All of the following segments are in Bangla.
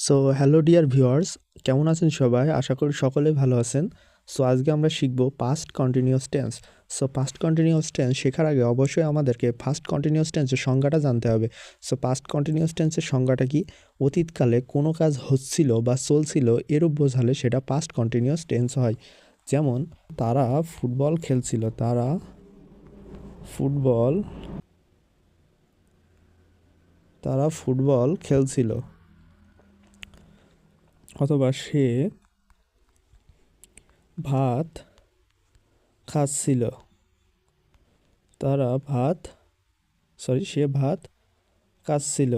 সো হ্যালো ডিয়ার ভিউয়ার্স, কেমন আছেন সবাই? আশা করি সকলে ভালো আছেন। সো আজকে আমরা শিখব past continuous tense. So past continuous tense শেখার আগে অবশ্যই আমাদেরকে ফার্স্ট কন্টিনিউয়াস টেন্সের সংজ্ঞাটা জানতে হবে। সো পাস্ট কন্টিনিউয়াস টেন্সের সংজ্ঞাটা কি? অতীতকালে কোনো কাজ হচ্ছিল বা চলছিল এরূপ বোঝালে সেটা পাস্ট কন্টিনিউয়াস টেন্স হয়। যেমন তারা ফুটবল খেলছিল, ফুটবল তারা ফুটবল খেলছিল, অথবা সে ভাত খাচ্ছিল, সে ভাত খাচ্ছিল,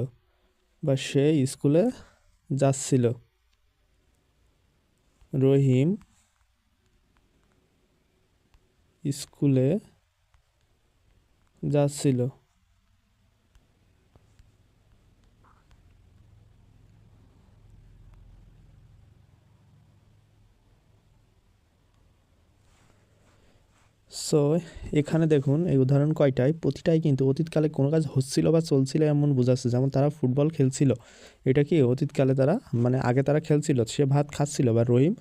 বা সে স্কুলে যাচ্ছিল। রহিম স্কুলে যাচ্ছিল। সো এখানে দেখুন এই উদাহরণ কয়টায়, প্রতিটাই কিন্তু অতীতকালে কোনো কাজ হচ্ছিল বা চলছিল এমন বোঝাচ্ছে। যেমন তারা ফুটবল খেলছিল, এটা কি অতীতকালে তারা মানে আগে তারা খেলছিল, সে ভাত খাচ্ছিল বা রহিম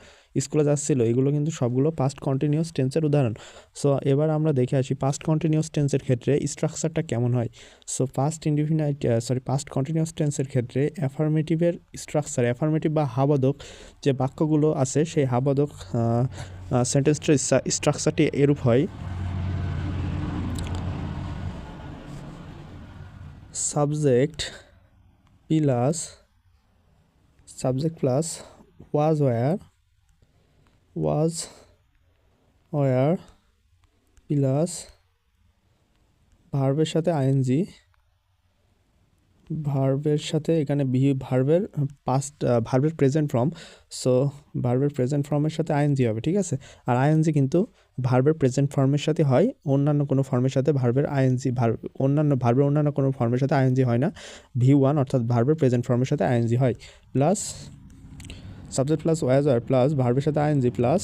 স্কুলে যাচ্ছিল, এগুলো কিন্তু সবগুলো পাস্ট কন্টিনিউয়াস টেন্সের উদাহরণ। সো এবার আমরা দেখে আসি পাস্ট কন্টিনিউয়াস টেন্সের ক্ষেত্রে স্ট্রাকচারটা কেমন হয়। সো পাস্ট কন্টিনিউয়াস টেন্সের ক্ষেত্রে অ্যাফার্মেটিভের স্ট্রাকচার, অ্যাফার্মেটিভ বা হাবোধক যে বাক্যগুলো আছে সেই হাবোধক সেন্টেন্সটার স্ট্রাকচারটি এরূপ হয়: subject plus was wire plus ভার্বের সাথে আইএনজি, ভার্বের সাথে এখানে ভার্বের প্রেজেন্ট ফর্ম। সো ভার্বের প্রেজেন্ট ফর্মের সাথে আইএনজি হবে, ঠিক আছে। আর আইএনজি কিন্তু ভার্বের প্রেজেন্ট ফর্মের সাথে হয়, অন্যান্য কোনো ফর্মের সাথে অন্যান্য কোনো ফর্মের সাথে আইএনজি হয় না। V1 অর্থাৎ ভার্বের প্রেজেন্ট ফর্মের সাথে আইএনজি হয়, plus subject plus was wire plus ভার্বের সাথে আইএনজি প্লাস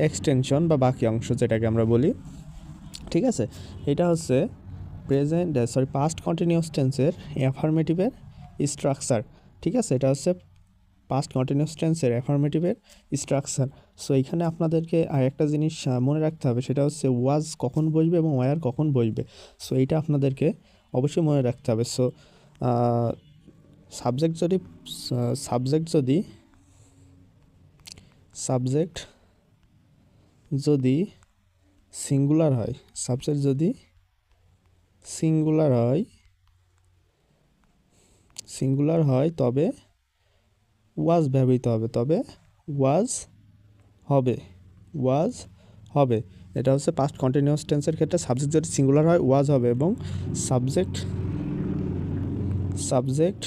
এক্সটেনশন বা বাকি অংশ যেটাকে আমরা বলি, ঠিক আছে। এটা হচ্ছে পাস্ট কন্টিনিউয়াস টেন্সের অ্যাফার্মেটিভের স্ট্রাকচার, ঠিক আছে। এটা হচ্ছে পাস্ট কন্টিনিউয়াস টেন্সের অ্যাফার্মেটিভের স্ট্রাকচার। সো এখানে আপনাদেরকে আরেকটা জিনিস মনে রাখতে হবে, সেটা হচ্ছে ওয়াজ কখন বসবে এবং ওয়্যার কখন বসবে। সো এইটা আপনাদেরকে অবশ্যই মনে রাখতে হবে। সো সাবজেক্ট যদি সিঙ্গুলার হয় তবে ওয়াজ ব্যবহৃত হবে, ওয়াজ হবে। এটা হচ্ছে পাস্ট কন্টিনিউয়াস টেন্সের ক্ষেত্রে সাবজেক্ট যদি সিঙ্গুলার হয় ওয়াজ হবে, এবং সাবজেক্ট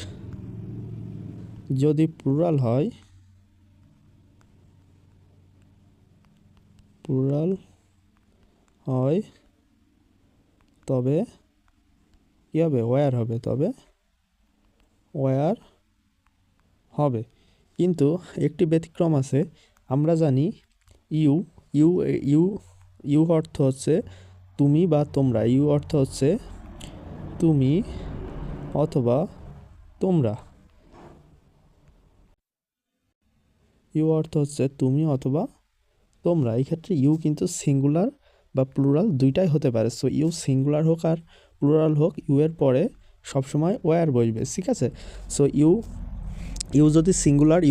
যদি প্লুরাল হয় তবে কী হবে? ওয়্যার হবে। কিন্তু একটি ব্যতিক্রম আছে। আমরা জানি ইউ ইউ ইউ ইউ অর্থ হচ্ছে তুমি বা তোমরা, ইউ অর্থ হচ্ছে তুমি অথবা তোমরা, এই ক্ষেত্রে ইউ কিন্তু সিঙ্গুলার বা প্লুরাল দুইটাই হতে পারে। সো ইউ সিঙ্গুলার হোক আর প্লুরাল হোক, ইউ এর পরে সবসময় ওয়্যার বসবে, ঠিক আছে। সো ইউ যদি সিঙ্গুলার,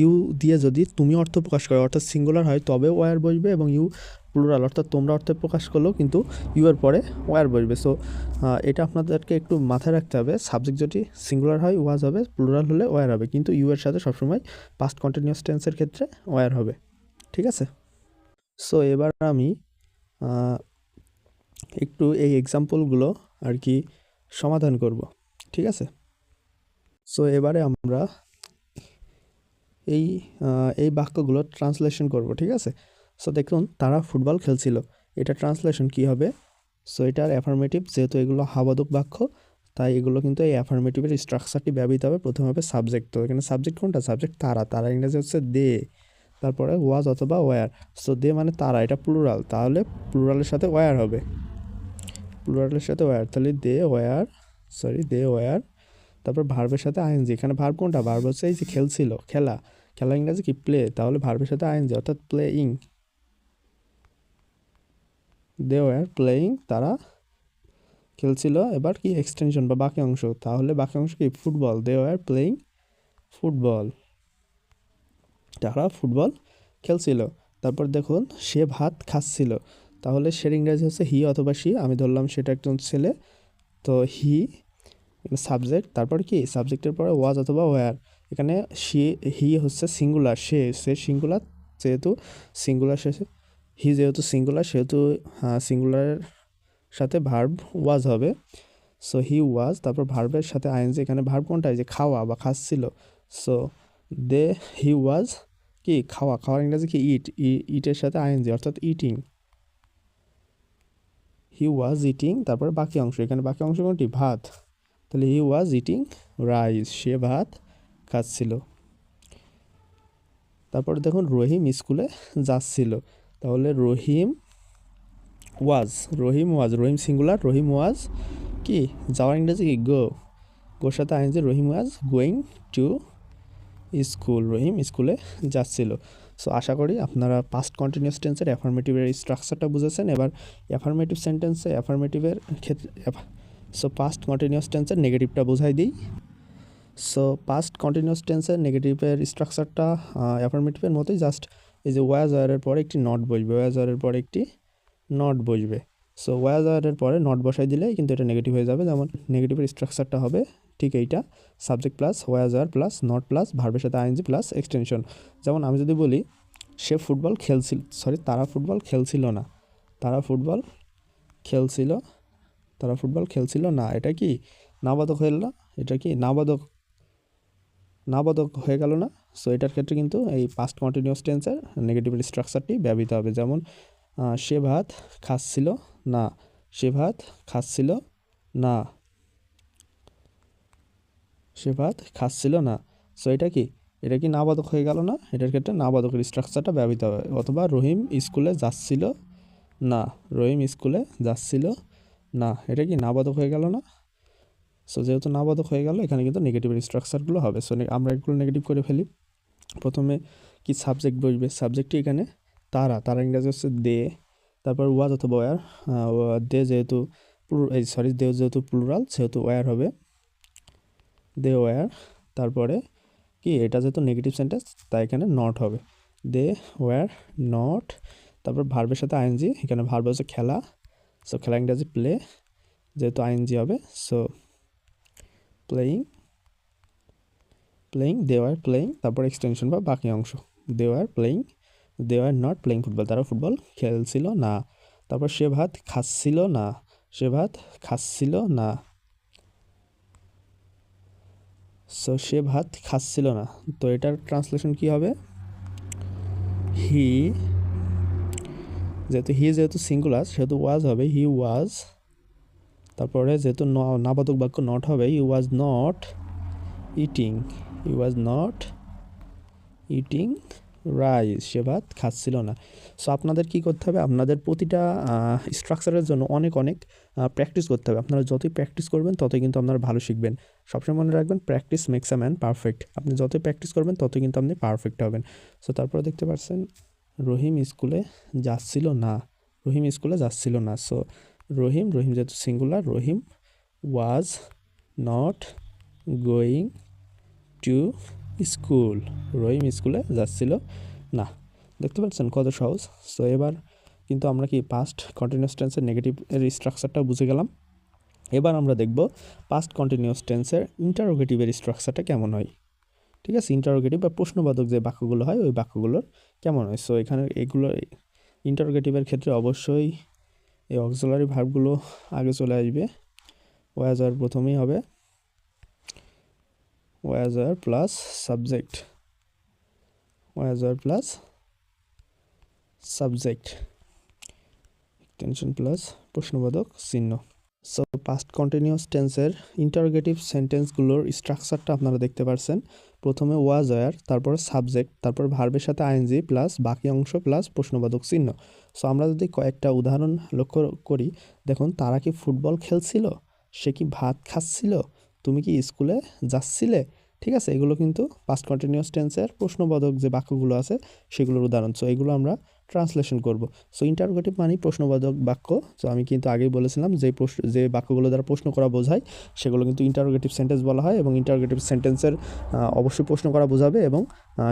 ইউ দিয়ে যদি তুমি অর্থ প্রকাশ করে অর্থাৎ সিঙ্গুলার হয় তবে ওয়্যার বসবে, এবং ইউ প্লুরাল অর্থাৎ তোমরা অর্থে প্রকাশ করলেও কিন্তু ইউ এর পরে ওয়্যার বসবে। সো এটা আপনাদেরকে একটু মাথায় রাখতে হবে। সাবজেক্ট যদি সিঙ্গুলার হয় ওয়াজ হবে, প্লুরাল হলে ওয়্যার হবে, কিন্তু ইউ এর সাথে সবসময় পাস্ট কন্টিনিউয়াস টেন্সের ক্ষেত্রে ওয়্যার হবে, ঠিক আছে। সো এবার আমি একটু এই এক্সাম্পলগুলো আর কি সমাধান করব, ঠিক আছে। সো এবারে আমরা এই বাক্যগুলো ট্রান্সলেশন করব, ঠিক আছে। সো দেখুন, তারা ফুটবল খেলছিল, এটা ট্রান্সলেশন কি হবে? সো এটার অ্যাফার্মেটিভ, যেহেতু এগুলো হাবাদক বাক্য, তাই এগুলো কিন্তু এই অ্যাফার্মেটিভের স্ট্রাকচারটি ব্যবহৃত হবে। প্রথমে হবে সাবজেক্ট, তো এখানে সাবজেক্ট কোনটা? সাবজেক্ট তারা ইংরেজি হচ্ছে দে, তারপরে ওয়াজ অথবা ওয়্যার। সো দে মানে তারা, এটা প্লুরাল, তাহলে প্লুরালের সাথে ওয়্যার হবে, তাহলে দে ওয়্যার, তারপর ভার্বের সাথে আইএনজি। এখানে ভার্ব কোনটা? ভার্ব হচ্ছে এই যে খেলছিল, খেলা। খেলা ইংরেজি কি? প্লে। তাহলে ভার্বের সাথে আইএনজি অর্থাৎ প্লেইং। দে ওয়ার প্লেইং, তারা খেলছিল। এবার কি এক্সটেনশন বা বাকি অংশ, তাহলে বাকি অংশ কি? Football. They were playing football, তারা ফুটবল খেলছিল। তারপর দেখুন সে ভাত খাচ্ছিল, তাহলে সের ইংরেজি হচ্ছে হি অথবা সি। আমি ধরলাম সেটা একজন ছেলে, তো হি সাবজেক্ট। তারপর কি? সাবজেক্টের পরে ওয়াজ অথবা ওয়্যার। এখানে হি হচ্ছে সিঙ্গুলার, সে সিঙ্গুলার, যেহেতু সিঙ্গুলার শেষে হি যেহেতু সিঙ্গুলার সেহেতু সিঙ্গুলারের সাথে ভার্ব ওয়াজ হবে। সো হি ওয়াজ, তারপর ভার্বের সাথে আইএনজি। এখানে ভার্ব কোনটা? যে খাওয়া বা খাচ্ছিল। সো হি ওয়াজ কি? খাওয়া। খাওয়ার ইংরেজি কি? ইট। ইটের সাথে আইএনজি অর্থাৎ ইটিং। হি ওয়াজ ইটিং, তারপরে বাকি অংশ। এখানে বাকি অংশ কোনটি? ভাত। তাহলে হি ওয়াজ ইটিং রাইস, সে ভাত খাচ্ছিল। তারপরে দেখুন রহিম স্কুলে যাচ্ছিল, তাহলে রহিম ওয়াজ, রহিম সিঙ্গুলার, রহিম ওয়াজ কি? যাওয়ার ইংরেজি কি? গো। গোর সাথে আইনজি, Rahim was going to school, Rahim স্কুলে যাচ্ছিল। সো আশা করি আপনারা পাস্ট কন্টিনিউয়াস টেন্সের অ্যাফার্মেটিভের স্ট্রাকচারটা বুঝেছেন। এবার অ্যাফার্মেটিভ সেন্টেন্সে অ্যাফার্মেটিভের ক্ষেত্রে সো পাস্ট কন্টিনিউয়াস টেন্সের নেগেটিভটা বোঝাই দিই। সো পাস্ট কন্টিনিউয়াস টেন্সের নেগেটিভের স্ট্রাকচারটা অ্যাফার্মেটিভের মতোই, জাস্ট এই যে ওয়াজ ওয়ারের পরে একটি নট বসবে, ওয়াজ ওয়ারের পরে একটি নট বসবে। সো ওয়াজ ওয়ারের পরে নট বসাই দিলে কিন্তু এটা নেগেটিভ হয়ে যাবে। যেমন নেগেটিভের স্ট্রাকচারটা হবে ঠিক এইটা, subject plus was were plus not plus ভার্বের সাথে আইএনজি প্লাস এক্সটেনশন। যেমন আমি যদি বলি সে ফুটবল খেলছিল, তারা ফুটবল খেলছিল না, তারা ফুটবল খেলছিল, তারা ফুটবল খেলছিল না, এটা কি নাবাদক হয়ে গেল? এটা কি নাবাদক হয়ে গেল না? সো এটার ক্ষেত্রে কিন্তু এই পাস্ট কন্টিনিউয়াস টেন্সের নেগেটিভের স্ট্রাকচারটি ব্যবহৃত হবে। যেমন সে ভাত খাচ্ছিল না, সে ভাত খাচ্ছিল না, সে ভাত খাচ্ছিল না। সো এটা কি নাবাদক হয়ে গেল না? এটার ক্ষেত্রে নাবাদকের স্ট্রাকচারটা ব্যবহৃত হবে। অথবা রহিম স্কুলে যাচ্ছিল না, রহিম স্কুলে যাচ্ছিল না, এটা কি নাবাদক হয়ে গেল না? সো যেহেতু নাবাদক হয়ে গেল, এখানে কিন্তু নেগেটিভের স্ট্রাকচারগুলো হবে। সো আমরা এগুলো নেগেটিভ করে ফেলি। প্রথমে কি? সাবজেক্ট বসবে, সাবজেক্টটি এখানে তারা ইংরেজি হচ্ছে দে। তারপর ওয়াজ অথবা ওয়ার, দে যেহেতু দে যেহেতু প্লুরাল সেহেতু ওয়ার হবে, দে ওয়ার। তারপরে কি? এটা যেহেতু নেগেটিভ সেন্টেন্স তাই এখানে নট হবে, দে ওয়ার নট। তারপর ভার্বের সাথে আইএনজি, এখানে ভার্ব হচ্ছে খেলা, সো খেলা ইংরেজি প্লে, যেহেতু আইএনজি হবে। So playing, they were playing. তারপর এক্সটেনশন বা বাকি অংশ, they were playing, they were not playing football, তারা ফুটবল খেলছিল না। তারপর সে ভাত খাচ্ছিল না, সে ভাত খাচ্ছিল না। সো সে ভাত খাচ্ছিল না, তো এটার ট্রান্সলেশন কি হবে? হি যেহেতু সিঙ্গুলার সেহেতু ওয়াজ হবে, হি ওয়াজ। তারপরে যেহেতু নাবাদক বাক্য নট হবে, he was not eating, he was not eating rice, সে ভাত খাচ্ছিল না। সো আপনাদের কি করতে হবে? আপনাদের প্রতিটা স্ট্রাকচারের জন্য অনেক প্র্যাকটিস করতে হবে। আপনারা যতই প্র্যাকটিস করবেন ততই কিন্তু আপনারা ভালো শিখবেন। সবসময় মনে রাখবেন, practice makes a man perfect. আপনি যতই প্র্যাকটিস করবেন ততই কিন্তু আপনি পারফেক্ট হবেন। সো তারপরে দেখতে পাচ্ছেন রহিম স্কুলে যাচ্ছিল না, রহিম স্কুলে যাচ্ছিল না। সো রহিম যেহেতু singular, Rahim was not going to school, Rahim স্কুলে যাচ্ছিল না। দেখতে পাচ্ছেন কত সহজ। সো এবার কিন্তু আমরা কি পাস্ট কন্টিনিউয়াস টেন্সের নেগেটিভ এর স্ট্রাকচারটা বুঝে গেলাম। এবার আমরা দেখব পাস্ট কন্টিনিউয়াস টেন্সের ইন্টারোগেটিভের স্ট্রাকচারটা কেমন হয়। ঠিক আছে, ইন্টারোগেটিভ বা প্রশ্নবাদক যে বাক্যগুলো হয় ওই বাক্যগুলোর কেমন হয়। সো এখানে এগুলো ইন্টারোগেটিভের ক্ষেত্রে অবশ্যই এই অক্সিলারি ভার্বগুলো আগে চলে আসবে। ওয়াজ আর প্রথমেই হবে, ওয়াজ আর প্লাস সাবজেক্ট, ওয়াজ আর প্লাস সাবজেক্ট, টেনশন প্লাস প্রশ্নবোধক চিহ্ন। সো পাস্ট কন্টিনিউয়াস টেন্সের ইন্টারোগেটিভ সেন্টেন্সগুলোর স্ট্রাকচারটা আপনারা দেখতে পাচ্ছেন। প্রথমে ওয়াজ ওয়্যার, তারপর সাবজেক্ট, তারপর ভার্বের সাথে আইএনজি প্লাস বাকি অংশ প্লাস প্রশ্নবোধক চিহ্ন। সো আমরা যদি কয়েকটা উদাহরণ লক্ষ্য করি, দেখুন তারা কি ফুটবল খেলছিল, সে কি ভাত খাচ্ছিল, তুমি কি স্কুলে যাচ্ছিলে, ঠিক আছে। এগুলো কিন্তু পাস্ট কন্টিনিউয়াস টেন্সের প্রশ্নবোধক যে বাক্যগুলো আছে সেগুলোর উদাহরণ। সো এগুলো আমরা ট্রান্সলেশন করব। সো ইন্টারোগেটিভ মানেই প্রশ্নবোধক বাক্য। সো আমি কিন্তু আগেই বলেছিলাম যে বাক্যগুলো দ্বারা প্রশ্ন করা বোঝায় সেগুলো কিন্তু ইন্টারোগেটিভ সেন্টেন্স বলা হয়, এবং ইন্টারোগেটিভ সেন্টেন্সের অবশ্যই প্রশ্ন করা বোঝাবে এবং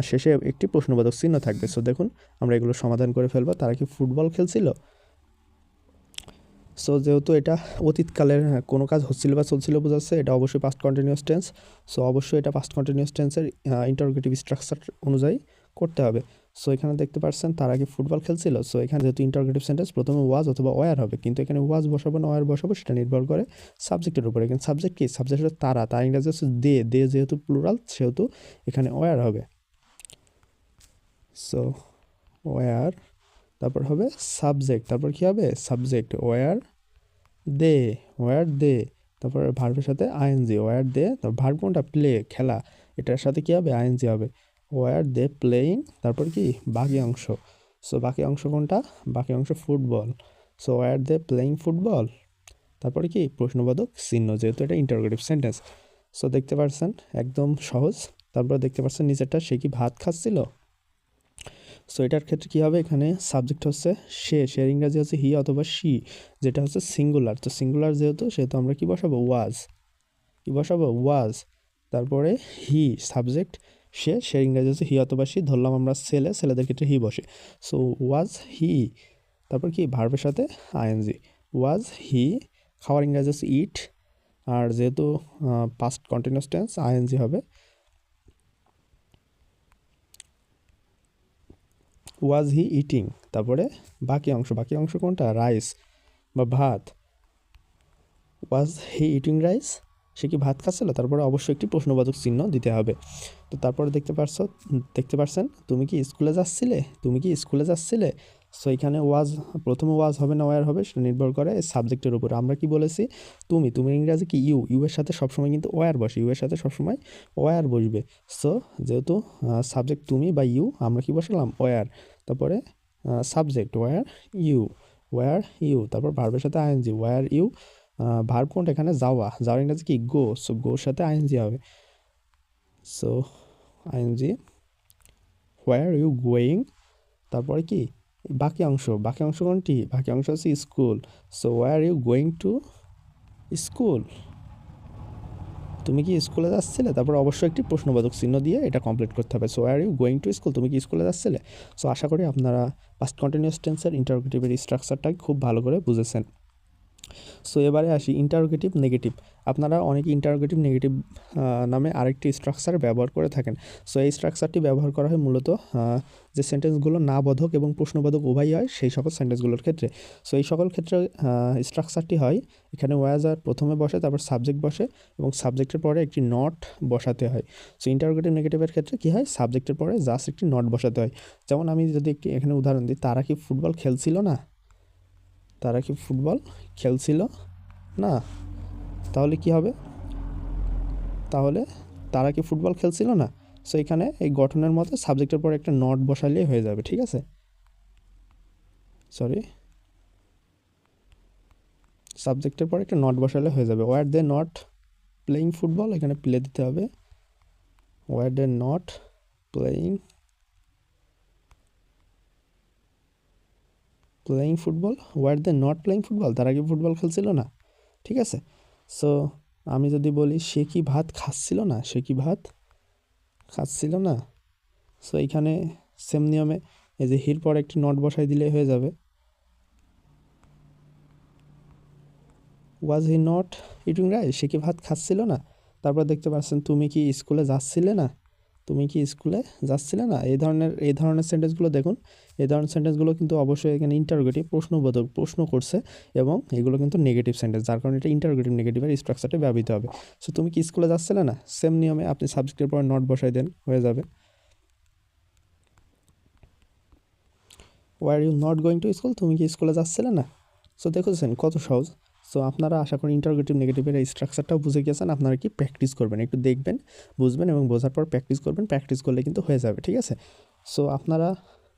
শেষে একটি প্রশ্নবোধক চিহ্ন থাকবে। সো দেখুন আমরা এগুলো সমাধান করে ফেলবো। তারা কি ফুটবল খেলছিল? সো যেহেতু এটা অতীতকালের কোনো কাজ হচ্ছিল বা চলছিল বোঝাচ্ছে, এটা অবশ্যই পাস্ট কন্টিনিউয়াস টেন্স। সো অবশ্যই এটা পাস্ট কন্টিনিউয়াস টেন্সের ইন্টারোগেটিভ স্ট্রাকচার অনুযায়ী করতে হবে। সো এখানে দেখতে পাচ্ছেন তারা কি ফুটবল খেলছিল। সো এখানে যেহেতু ইন্টারোগেটিভ সেন্টেন্স প্রথমে ওয়াজ অথবা ওয়ার হবে, কিন্তু এখানে ওয়াজ বসাবো না ওয়ার বসাবো সেটা নির্ভর করে সাবজেক্টের উপরে। কিন্তু সাবজেক্ট কি? সাবজেক্ট হচ্ছে তারা, তার ইংরেজি হচ্ছে দে যেহেতু প্লুরাল সেহেতু এখানে ওয়ার হবে। সো ওয়ার, তারপর হবে সাবজেক্ট, তারপর কি হবে? সাবজেক্ট ওয়ার দে, তারপর ভার্বের সাথে আইএনজি ওয়ার দে। তারপর ভার্ব কোনটা? প্লে, খেলা, এটার সাথে কি হবে? আইএনজি হবে। ওয়ার দে প্লেয়িং, তারপর কি বাকি অংশ। সো বাকি অংশ কোনটা? বাকি অংশ ফুটবল। সো ওয়ার দে প্লেয়িং ফুটবল, তারপরে কি প্রশ্নবোধক চিহ্ন, যেহেতু এটা ইন্টারোগেটিভ সেন্টেন্স। সো দেখতে পাচ্ছেন একদম সহজ। তারপর দেখতে পাচ্ছেন নিচেরটা, সে কি ভাত খাচ্ছিল। সো এটার ক্ষেত্রে কী হবে? এখানে সাবজেক্ট হচ্ছে সের ইংরাজি হচ্ছে হি অথবা শি, যেটা হচ্ছে সিঙ্গুলার। তো সিঙ্গুলার সেহেতু আমরা কি বসাবো? ওয়াজ। তারপরে হি সাবজেক্ট, সের ইংরাজি হচ্ছে হি অথবা শি। ধরলাম আমরা ছেলেদের ক্ষেত্রে হি বসে। সো ওয়াজ হি, তারপর কি ভার্বের সাথে আইএনজি ওয়াজ হি। খাওয়ার ইংরাজি হচ্ছে ইট, আর যেহেতু পাস্ট কন্টিনিউয়াস টেন্স আইএনজি হবে। ওয়াজ হি ইটিং, তারপরে বাকি অংশ কোনটা? রাইস বা ভাত। ওয়াজ হি ইটিং রাইস, সে কি ভাত খাচ্ছিল? তারপরে অবশ্যই একটি প্রশ্নবাচক চিহ্ন দিতে হবে। তো তারপরে দেখতে পাচ্ছেন তুমি কি স্কুলে যাচ্ছিলে। সো এখানে প্রথমে ওয়াজ হবে না ওয়ার হবে সেটা নির্ভর করে সাবজেক্টের উপর। আমরা কি বলেছি? তুমি ইংরাজি কি ইউ এর সাথে সবসময় কিন্তু ওয়ার বসে, ইউ এর সাথে সবসময় ওয়ার বসবে। সো যেহেতু সাবজেক্ট তুমি বা ইউ, আমরা কি বসালাম? ওয়ার, তারপরে সাবজেক্ট ওয়ার ইউ, তারপর ভার্বের সাথে আইএনজি ওয়ার ইউ। ভার্ব কোনটা এখানে? যাওয়ার ইংরাজি কি? গো। সো গোর সাথে আইএনজি হবে। So ING where you going, তারপরে কি বাকি অংশ কোনটি? বাকি অংশ হচ্ছে school. So were you going to school, তুমি কি স্কুলে যাচ্ছিলে। তারপর অবশ্যই একটি প্রশ্নবোধক চিহ্ন দিয়ে এটা কমপ্লিট করতে হবে। So were you going to school, তুমি কি স্কুলে যাচ্ছিলে। সো আশা করি আপনারা পাস্ট কন্টিনিউয়াস টেন্সের ইন্টারোগেটিভের স্ট্রাকচারটা খুব ভালো করে বুঝেছেন। সো এবারে আসি ইন্টারোগেটিভ নেগেটিভ। আপনারা অনেকে ইন্টারোগেটিভ নেগেটিভ নামে আরেকটি স্ট্রাকচার ব্যবহার করে থাকেন। সো এই স্ট্রাকচারটি ব্যবহার করা হয় মূলত যে সেন্টেন্সগুলো না বোধক এবং প্রশ্নবোধক উভয়ই হয় সেই সকল সেন্টেন্সগুলোর ক্ষেত্রে। সো এই সকল ক্ষেত্রে স্ট্রাকচারটি হয় এখানে ওয়াজ আর প্রথমে বসে, তারপর সাবজেক্ট বসে এবং সাবজেক্টের পরে একটি নট বসাতে হয়। সো ইন্টারোগেটিভ নেগেটিভের ক্ষেত্রে কী হয়? সাবজেক্টের পরে জাস্ট একটি নট বসাতে হয়। যেমন আমি যদি একটি এখানে উদাহরণ দিই, তারা কি ফুটবল খেলছিল না। তাহলে কি হবে? তাহলে তারা কি ফুটবল খেলছিল না। সো এখানে এই গঠনের মতো সাবজেক্টের পরে একটা নট বসালেই হয়ে যাবে, ঠিক আছে। সাবজেক্টের পরে একটা নট বসালে হয়ে যাবে। Were they not playing football, এখানে প্লে দিতে হবে। Were they not playing football, were they not playing football, তারা কি ফুটবল খেলছিল না, ঠিক আছে। সো আমি যদি বলি সে কি ভাত খাচ্ছিল না, সো এইখানে সেম নিয়মে এই যে হির পর একটি নট বসাই দিলে হয়ে যাবে। ওয়াজ হি নট ইটিং রাইস, সে কি ভাত খাচ্ছিল না। তারপর দেখতে পাচ্ছেন তুমি কি স্কুলে যাচ্ছিলে না। এই ধরনের সেন্টেন্সগুলো দেখুন। এই ধরনের সেন্টেন্সগুলো কিন্তু অবশ্যই এখানে ইন্টারোগেটিভ প্রশ্নবোধক, প্রশ্ন করছে এবং এগুলো কিন্তু নেগেটিভ সেন্টেন্স, যার কারণে এটা ইন্টারোগেটিভ নেগেটিভের স্ট্রাকচারটা ব্যবহৃত হবে। সো তুমি কি স্কুলে যাচ্ছিলে না, সেম নিয়মে আপনি সাবজেক্টের পর নট বসাই দেন, হয়ে যাবে। Were you not going to school, তুমি কি স্কুলে যাচ্ছিলে না। সো দেখেছেন কত সহজ। সো আপনারা আশা করি ইন্টারোগেটিভ নেগেটিভের এই স্ট্রাকচারটাও বুঝে গেছেন। আপনারা কি প্র্যাকটিস করবেন, একটু দেখবেন, বুঝবেন এবং বোঝার পর প্র্যাকটিস করবেন। প্র্যাকটিস করলে কিন্তু হয়ে যাবে, ঠিক আছে। সো আপনারা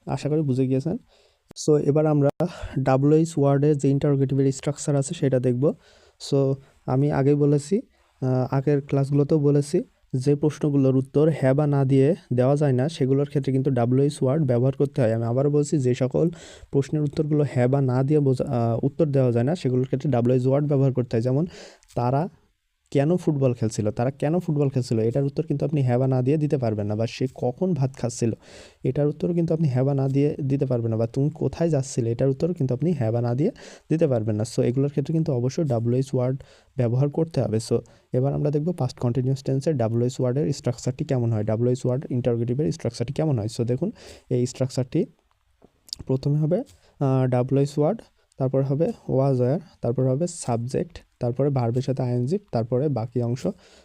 আশা করি বুঝে গিয়েছেন। সো এবার আমরা WH ওয়ার্ডের যে ইন্টারোগেটিভের স্ট্রাকচার আছে সেটা দেখব। সো আমি আগেই বলেছি আগের ক্লাসগুলোতেও বলেছি যে প্রশ্নগুলোর উত্তর হ্যাঁ বা না দিয়ে দেওয়া যায় না সেগুলোর ক্ষেত্রে কিন্তু WH ওয়ার্ড ব্যবহার করতে হয়। আমি আবারও বলছি, যে সকল প্রশ্নের উত্তরগুলো হ্যাঁ বা না দিয়ে উত্তর দেওয়া যায় না সেগুলোর ক্ষেত্রে WH ওয়ার্ড ব্যবহার করতে হয়। যেমন তারা কেন ফুটবল খেলছিল, এটার উত্তর কিন্তু আপনি হ্যাঁ বা না দিয়ে দিতে পারবেন না। বা সে কখন ভাত খাচ্ছিল, এটার উত্তর কিন্তু আপনি হ্যাঁ বা না দিয়ে দিতে পারবেন না। বা তুমি কোথায় যাচ্ছিলে, এটার উত্তর কিন্তু আপনি হ্যাঁ বা না দিয়ে দিতে পারবেন না। সো এগুলোর ক্ষেত্রে কিন্তু অবশ্যই WH ওয়ার্ড ব্যবহার করতে হবে। সো এবার আমরা দেখব পাস্ট কন্টিনিউয়াস টেন্সের WH ওয়ার্ডের স্ট্রাকচারটি কেমন হয়, WH ওয়ার্ড ইন্টারোগেটিভের স্ট্রাকচারটি কেমন হয়। সো দেখুন, এই স্ট্রাকচারটি প্রথমে হবে WH ওয়ার্ড, তারপর হবে ওয়াজ ওয়্যার, তারপর হবে সাবজেক্ট, তারপরে ভার্বের সাথে আইএনজি, তারপরে বাকি অংশ,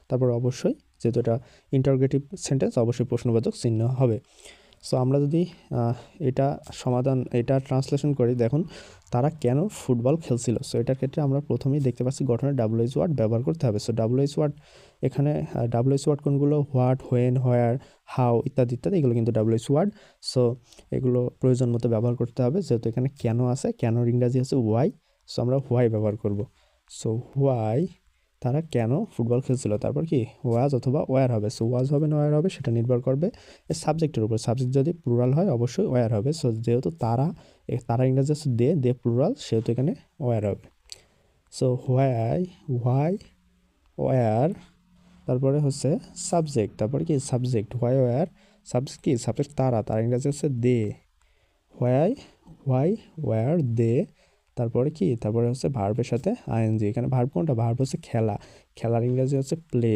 তারপর অবশ্যই যেহেতু এটা ইন্টারোগেটিভ সেন্টেন্স অবশ্যই প্রশ্নবোধক চিহ্ন হবে। সো আমরা যদি এটা ট্রান্সলেশন করি, দেখুন তারা কেন ফুটবল খেলছিল। সো এটার ক্ষেত্রে আমরা প্রথমেই দেখতে পাচ্ছি গঠনে WH ওয়ার্ড ব্যবহার করতে হবে। সো WH ওয়ার্ড এখানে WH ওয়ার্ড কোনগুলো, হোয়াট, হোয়েন, হোয়ার, হাউ ইত্যাদি ইত্যাদি, এগুলো কিন্তু WH ওয়ার্ড। সো এগুলো প্রয়োজন মতো ব্যবহার করতে হবে। যেহেতু এখানে কেন আছে, কেনর ইংরাজি হচ্ছে ওয়াই, সো আমরা হোয়াই ব্যবহার করব। সো হোয়াই, তারা কেন ফুটবল খেলছিল, তারপর কি ওয়াজ অথবা ওয়্যার হবে। সো ওয়াজ হবে না ওয়্যার হবে সেটা নির্ভর করবে সাবজেক্টের উপর। সাবজেক্ট যদি প্লুরাল হয় অবশ্যই ওয়্যার হবে। সো যেহেতু তারা ইংরাজি হচ্ছে দে প্লুরাল, সেহেতু এখানে ওয়্যার হবে। সো হোয়াই, ওয়্যার, তারপরে হচ্ছে সাবজেক্ট, তারপরে কি সাবজেক্ট, হোয়াই ওয়্যার, সাবজেক্ট কি সাবজেক্ট তারা ইংরাজি হচ্ছে দে, হোয়াই ওয়্যার দে, তারপরে কি তারপরে হচ্ছে ভার্বের সাথে আইএনজি। এখানে ভার্ব কোনটা, ভার্ব হচ্ছে খেলার ইংরাজি হচ্ছে প্লে,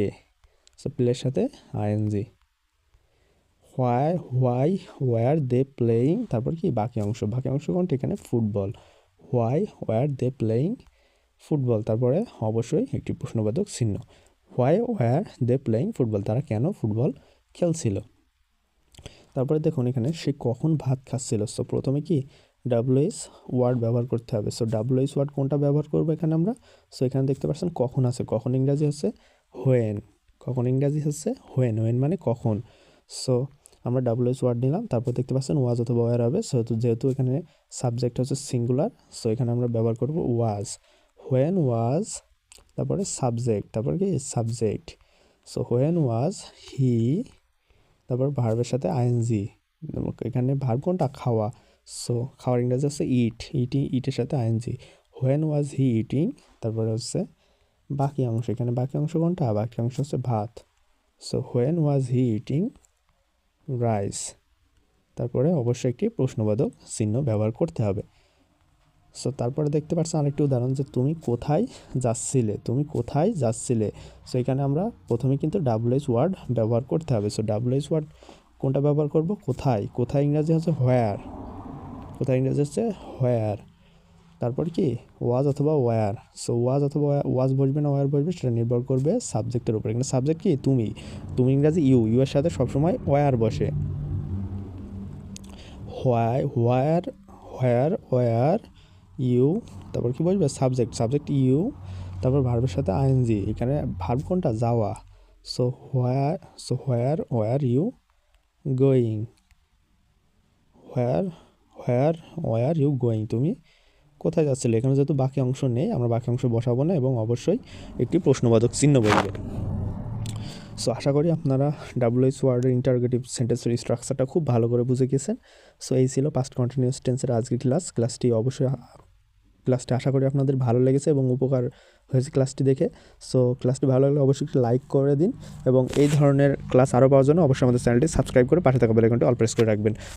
সো প্লের সাথে ING. Why were they playing, তারপর কি বাকি অংশ কোনটা, এখানে football, why were they playing football, তারপরে অবশ্যই একটি প্রশ্নবোধক চিহ্ন, why were they playing football, তারা কেন ফুটবল খেলছিল। তারপরে দেখুন এখানে সে কখন ভাত খাচ্ছিল। সো প্রথমে কি WH ওয়ার্ড ব্যবহার করতে হবে। সো WH ওয়ার্ড কোনটা ব্যবহার করবো এখানে আমরা, সো এখানে দেখতে পাচ্ছেন কখন আছে, কখন ইংরাজি হচ্ছে হোয়েন, হোয়েন মানে কখন। সো আমরা WH ওয়ার্ড নিলাম, তারপর দেখতে পাচ্ছেন ওয়াজ অথবা ওয়্যার হবে। সো যেহেতু এখানে সাবজেক্ট হচ্ছে সিঙ্গুলার, সো এখানে আমরা ব্যবহার করব ওয়াজ, হোয়েন ওয়াজ, তারপরে subject, subject. So when was he, তারপর ভার্বের সাথে আইএনজি। এখানে ভার্ব কোনটা, খাওয়া, সো খাওয়ার ইংরেজি হচ্ছে ইটের সাথে ING, when was he eating, তারপরে হচ্ছে বাকি অংশ, এখানে বাকি অংশ কোনটা, বাকি অংশ হচ্ছে ভাত, so when was he eating rice, তারপরে অবশ্যই একটি প্রশ্নবোধক চিহ্ন ব্যবহার করতে হবে। সো তারপরে দেখতে পাচ্ছেন আরেকটি উদাহরণ, যে তুমি কোথায় যাচ্ছিলে। সো এখানে আমরা প্রথমে কিন্তু WH ওয়ার্ড ব্যবহার করতে হবে। সো WH ওয়ার্ড কোনটা ব্যবহার করব, কোথায় ইংরাজি হচ্ছে হোয়ার, তারপর কি ওয়াজ অথবা ওয়্যার। সো ওয়াজ বসবে না ওয়্যার বসবে সেটা নির্ভর করবে সাবজেক্টের উপর। এখানে সাবজেক্ট কি তুমি ইংরাজি ইউ এর সাথে সবসময় ওয়্যার বসে, হোয়ার ইউ, তারপর কি বসবে সাবজেক্ট ইউ, তারপর ভার্বের সাথে আইএনজি। এখানে ভার্ব কোনটা, যাওয়া, so where you going, where you going, তুমি কোথায় যাচ্ছিলে। এখানে যেহেতু বাকি অংশ নেই, আমরা বাকি অংশ বসাবো না এবং অবশ্যই একটি প্রশ্নবোধক চিহ্ন বসবে। সো আশা করি আপনারা WH ওয়ার্ডের ইন্টারোগেটিভ সেন্টেন্সের স্ট্রাকচারটা খুব ভালো করে বুঝে গেছেন। সো এই ছিল পাস্ট কন্টিনিউয়াস টেন্সের আজকের ক্লাসটি আশা করি আপনাদের ভালো লেগেছে এবং উপকার হয়েছে ক্লাসটি দেখে। সো ক্লাসটি ভালো লাগলে অবশ্যই একটু লাইক করে দিন এবং এই ধরনের ক্লাস আরও পাওয়ার জন্য অবশ্যই আমাদের চ্যানেলটি সাবস্ক্রাইব করে পাশে থাকা বেল আইকনটি অল প্রেস করে রাখবেন।